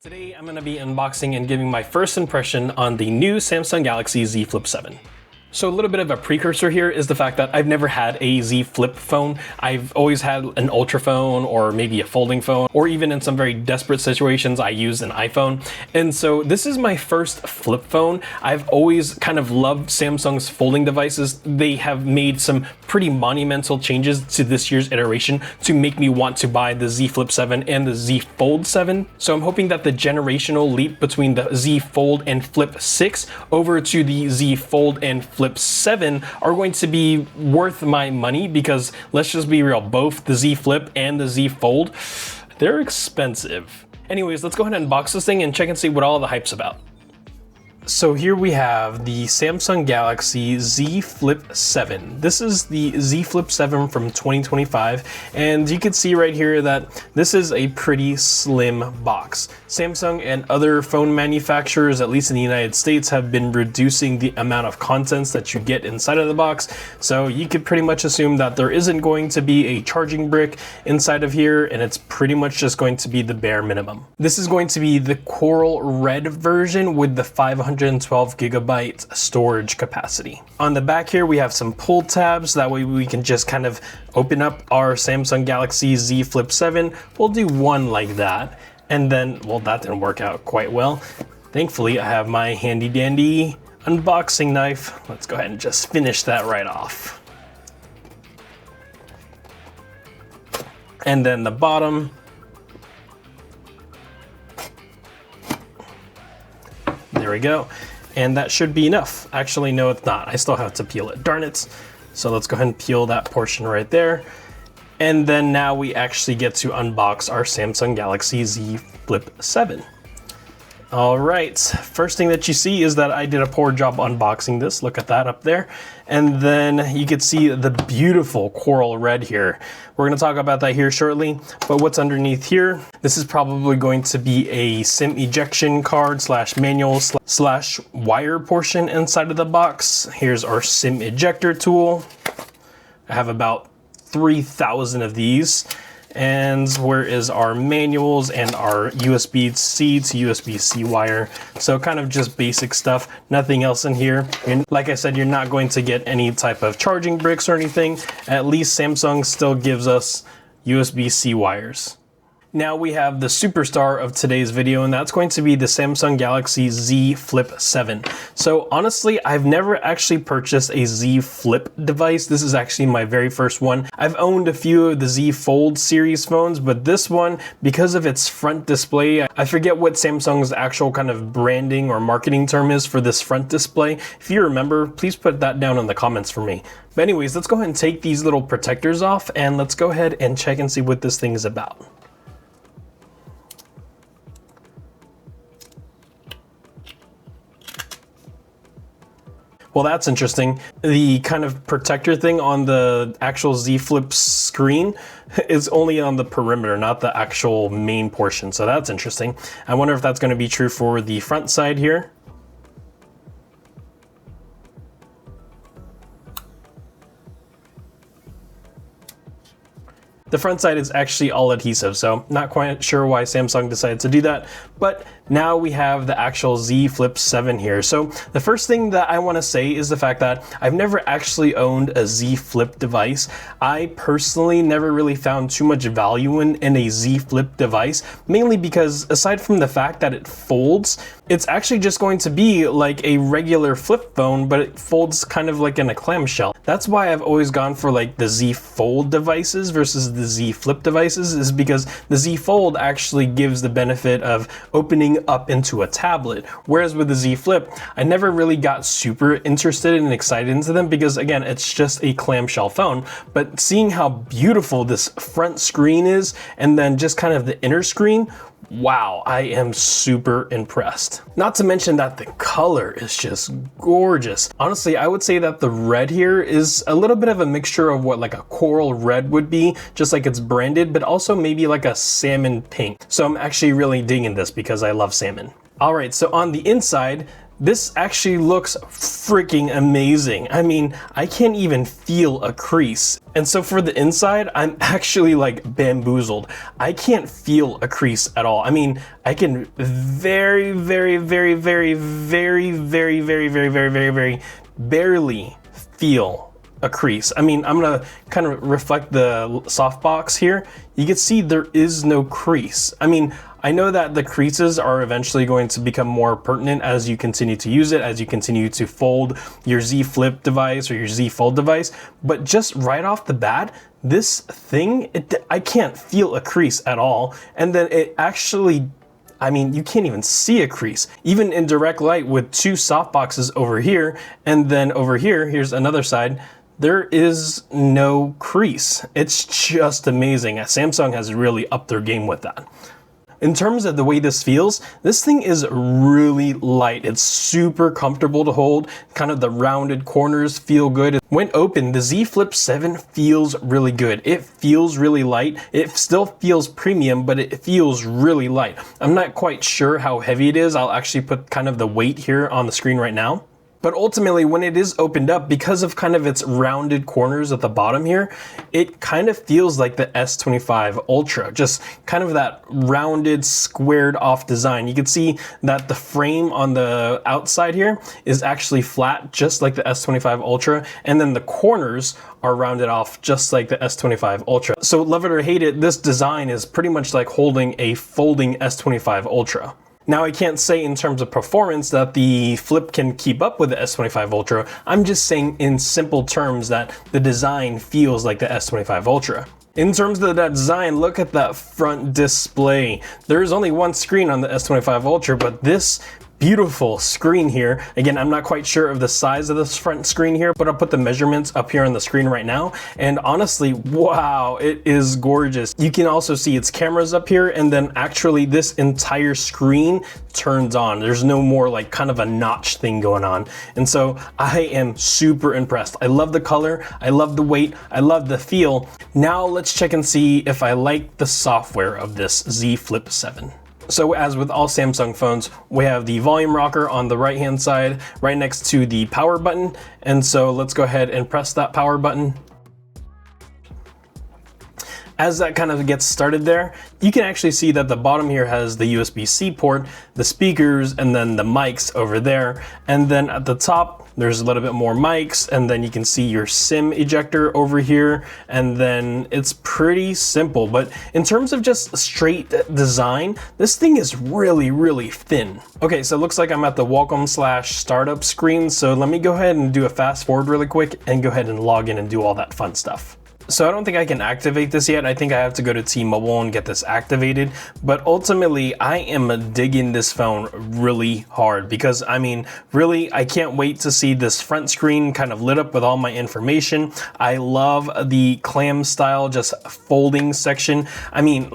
Today I'm going to be unboxing and giving my first impression on the new Samsung Galaxy Z Flip 7. So a little bit of a precursor here is the fact that I've never had a Z Flip phone. I've always had an Ultra phone or maybe a folding phone, or even in some very desperate situations I use an iPhone. And so this is my first flip phone. I've always kind of loved Samsung's folding devices. They have made some pretty monumental changes to this year's iteration to make me want to buy the Z Flip 7 and the Z Fold 7. So I'm hoping that the generational leap between the Z Fold and Flip 6 over to the Z Fold and Flip 7 are going to be worth my money, because let's just be real, both the Z Flip and the Z Fold, they're expensive. Anyways, let's go ahead and unbox this thing and check and see what all the hype's about. So here we have the Samsung Galaxy Z Flip 7. This is the Z Flip 7 from 2025, and you can see right here that this is a pretty slim box. Samsung and other phone manufacturers, at least in the United States, have been reducing the amount of contents that you get inside of the box, so you could pretty much assume that there isn't going to be a charging brick inside of here, and it's pretty much just going to be the bare minimum. This is going to be the coral red version with the 512 gigabyte storage capacity. On the back here we have some pull tabs, that way we can just kind of open up our Samsung Galaxy Z Flip 7. We'll do one like that, and then, well, that didn't work out quite well. Thankfully I have my handy dandy unboxing knife. Let's go ahead and just finish that right off. And then the bottom, there we go. And that should be enough. Actually, no, it's not. I still have to peel it. Darn it. So let's go ahead and peel that portion right there. And then now we actually get to unbox our Samsung Galaxy Z Flip 7. All right, first thing that you see is that I did a poor job unboxing this. Look at that up there. And then you can see the beautiful coral red here. We're gonna talk about that here shortly, but what's underneath here? This is probably going to be a SIM ejection card slash manual slash wire portion inside of the box. Here's our SIM ejector tool. I have about 3,000 of these. And where is our manuals and our USB-C to USB-C wire. So kind of just basic stuff, nothing else in here. And like I said, you're not going to get any type of charging bricks or anything. At least Samsung still gives us USB-C wires. Now we have the superstar of today's video, and that's going to be the Samsung Galaxy Z Flip 7. So honestly, I've never actually purchased a Z Flip device. This is actually my very first one. I've owned a few of the Z Fold series phones, but this one, because of its front display, I forget what Samsung's actual kind of branding or marketing term is for this front display. If you remember, please put that down in the comments for me. But anyways, let's go ahead and take these little protectors off, and let's go ahead and check and see what this thing is about. Well, that's interesting. The kind of protector thing on the actual Z Flip screen is only on the perimeter, not the actual main portion. So that's interesting. I wonder if that's going to be true for the front side here. The front side is actually all adhesive, so not quite sure why Samsung decided to do that, but now we have the actual Z Flip 7 here. So the first thing that I want to say is the fact that I've never actually owned a Z Flip device. I personally never really found too much value in a Z Flip device, mainly because aside from the fact that it folds, it's actually just going to be like a regular flip phone, but it folds kind of like in a clamshell. That's why I've always gone for like the Z Fold devices versus the Z Flip devices, is because the Z Fold actually gives the benefit of opening up into a tablet, whereas with the Z Flip, I never really got super interested and excited into them because, again, it's just a clamshell phone. But seeing how beautiful this front screen is, and then just kind of the inner screen, wow, I am super impressed. Not to mention that the color is just gorgeous. Honestly, I would say that the red here is a little bit of a mixture of what like a coral red would be, just like it's branded, but also maybe like a salmon pink. So I'm actually really digging this because I love salmon. All right, so on the inside, This actually looks freaking amazing. I mean, I can't even feel a crease. And so for the inside, I'm actually like bamboozled. I can't feel a crease at all. I mean, I can very barely feel a crease. I mean, I'm gonna kind of reflect the softbox here. You can see there is no crease. I mean, I know that the creases are eventually going to become more pertinent as you continue to use it, as you continue to fold your Z Flip device or your Z Fold device, but just right off the bat, this thing, I can't feel a crease at all. And then it actually, I mean, you can't even see a crease. Even in direct light with two softboxes over here, and then over here, here's another side, there is no crease. It's just amazing. Samsung has really upped their game with that. In terms of the way this feels, this thing is really light. It's super comfortable to hold. Kind of the rounded corners feel good. When open, the Z Flip 7 feels really good. It feels really light. It still feels premium, but it feels really light. I'm not quite sure how heavy it is. I'll actually put kind of the weight here on the screen right now. But ultimately, when it is opened up, because of kind of its rounded corners at the bottom here, it kind of feels like the S25 Ultra, just kind of that rounded, squared off design. You can see that the frame on the outside here is actually flat, just like the S25 Ultra, and then the corners are rounded off just like the S25 Ultra. So love it or hate it, this design is pretty much like holding a folding S25 Ultra. Now, I can't say in terms of performance that the Flip can keep up with the S25 Ultra. I'm just saying in simple terms that the design feels like the S25 Ultra. In terms of that design, look at that front display. There is only one screen on the S25 Ultra, but this beautiful screen here. Again, I'm not quite sure of the size of this front screen here, but I'll put the measurements up here on the screen right now. And honestly, wow, it is gorgeous. You can also see its cameras up here, and then actually this entire screen turns on. There's no more like kind of a notch thing going on. And so I am super impressed. I love the color, I love the weight, I love the feel. Now let's check and see if I like the software of this Z Flip 7. So as with all Samsung phones, we have the volume rocker on the right hand side, right next to the power button. And so let's go ahead and press that power button. As that kind of gets started there, you can actually see that the bottom here has the USB-C port, the speakers, and then the mics over there. And then at the top, there's a little bit more mics, and then you can see your SIM ejector over here. And then it's pretty simple, but in terms of just straight design, this thing is really, really thin. Okay, so it looks like I'm at the welcome/startup screen. So let me go ahead and do a fast forward really quick and go ahead and log in and do all that fun stuff. So I don't think I can activate this yet. I think I have to go to T-Mobile and get this activated. But ultimately, I am digging this phone really hard because, I mean, really, I can't wait to see this front screen kind of lit up with all my information. I love the clam style, just folding section. I mean,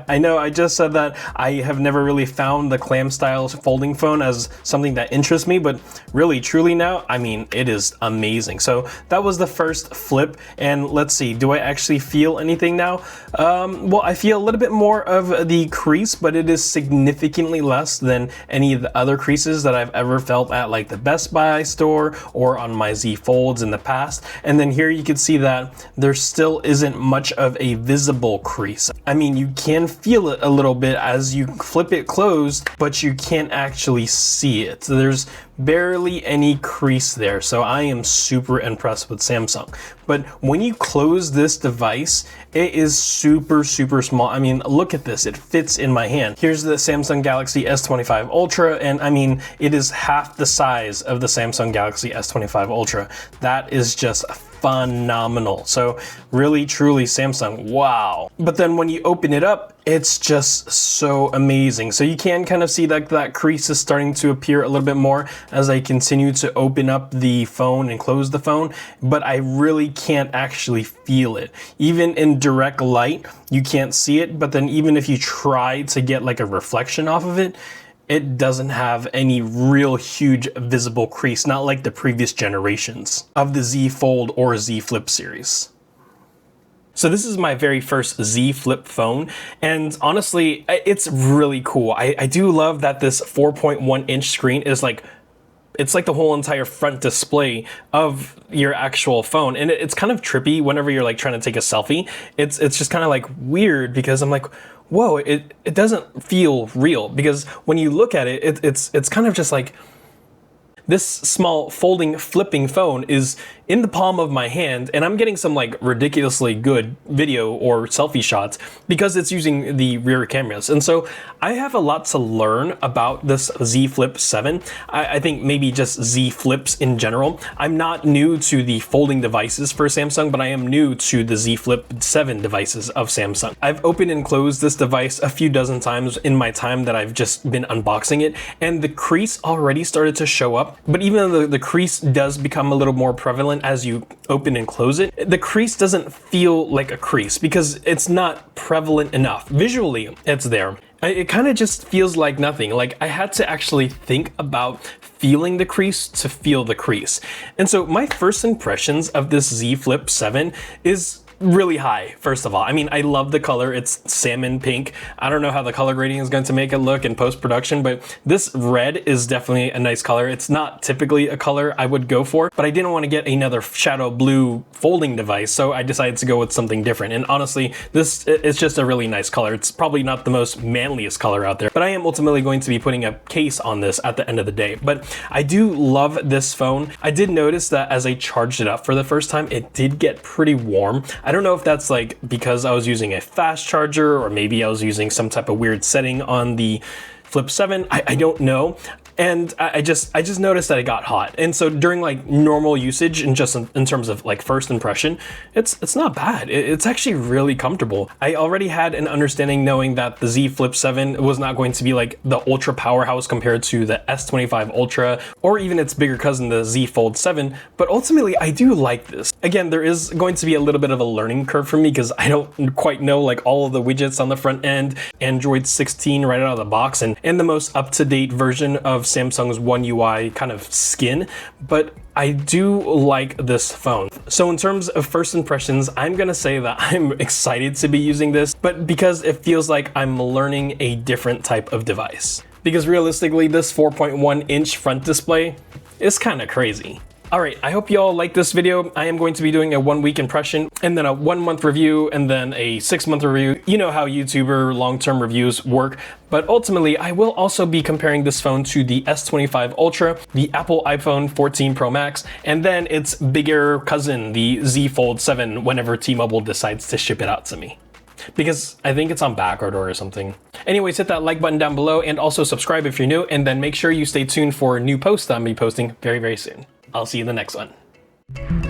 I know I just said that I have never really found the clam style folding phone as something that interests me, but really, truly now, I mean, it is amazing. So that was the first Flip, and let's see. Do I actually feel anything now? Well, I feel a little bit more of the crease, but it is significantly less than any of the other creases that I've ever felt at like the Best Buy store or on my Z Folds in the past. And then here you can see that there still isn't much of a visible crease. I mean, you can feel it a little bit as you flip it closed, but you can't actually see it. So there's barely any crease there. So I am super impressed with Samsung. But when you close this device, it is super, super small. I mean, look at this, it fits in my hand. Here's the Samsung Galaxy S25 Ultra, and I mean, it is half the size of the Samsung Galaxy S25 Ultra. That is just phenomenal. So really, truly Samsung, wow. But then when you open it up, it's just so amazing. So you can kind of see that crease is starting to appear a little bit more as I continue to open up the phone and close the phone, but I really can't actually feel it. Even in direct light, you can't see it, but then even if you try to get like a reflection off of it, it doesn't have any real huge visible crease, not like the previous generations of the Z Fold or Z Flip series. So this is my very first Z Flip phone, and honestly, it's really cool. I do love that this 4.1 inch screen is like It's like the whole entire front display of your actual phone. And it's kind of trippy whenever you're like trying to take a selfie. It's just kind of like weird because I'm like, whoa, it doesn't feel real, because when you look at it, it's kind of just like this small folding, flipping phone is in the palm of my hand, and I'm getting some like ridiculously good video or selfie shots because it's using the rear cameras. And so I have a lot to learn about this Z Flip 7. I think maybe just Z Flips in general. I'm not new to the folding devices for Samsung, but I am new to the Z Flip 7 devices of Samsung. I've opened and closed this device a few dozen times in my time that I've just been unboxing it, and the crease already started to show up. But even though the crease does become a little more prevalent as you open and close it, the crease doesn't feel like a crease because it's not prevalent enough. Visually, it's there. It kind of just feels like nothing. Like I had to actually think about feeling the crease to feel the crease. And so my first impressions of this Z Flip 7 is really high, first of all. I mean, I love the color. It's salmon pink. I don't know how the color grading is going to make it look in post-production, but this red is definitely a nice color. It's not typically a color I would go for, but I didn't want to get another shadow blue folding device, so I decided to go with something different. And honestly, this is just a really nice color. It's probably not the most manliest color out there, but I am ultimately going to be putting a case on this at the end of the day. But I do love this phone. I did notice that as I charged it up for the first time, it did get pretty warm. I don't know if that's like because I was using a fast charger or maybe I was using some type of weird setting on the Flip 7. I don't know. And I just noticed that it got hot. And so during like normal usage and just in terms of like first impression, it's not bad. It's actually really comfortable. I already had an understanding knowing that the Z Flip 7 was not going to be like the ultra powerhouse compared to the S25 Ultra or even its bigger cousin, the Z Fold 7. But ultimately, I do like this. Again, there is going to be a little bit of a learning curve for me because I don't quite know like all of the widgets on the front end, Android 16 right out of the box, and the most up-to-date version of Samsung's One UI kind of skin, but I do like this phone. So in terms of first impressions, I'm gonna say that I'm excited to be using this, but because it feels like I'm learning a different type of device. Because realistically, this 4.1-inch front display is kind of crazy. All right, I hope you all like this video. I am going to be doing a 1-week impression and then a 1-month review and then a 6-month review. You know how YouTuber long-term reviews work, but ultimately I will also be comparing this phone to the S25 Ultra, the Apple iPhone 14 Pro Max, and then its bigger cousin, the Z Fold 7, whenever T-Mobile decides to ship it out to me. Because I think it's on back order or something. Anyways, hit that like button down below and also subscribe if you're new, and then make sure you stay tuned for new posts that I'm going to be posting very, very soon. I'll see you in the next one.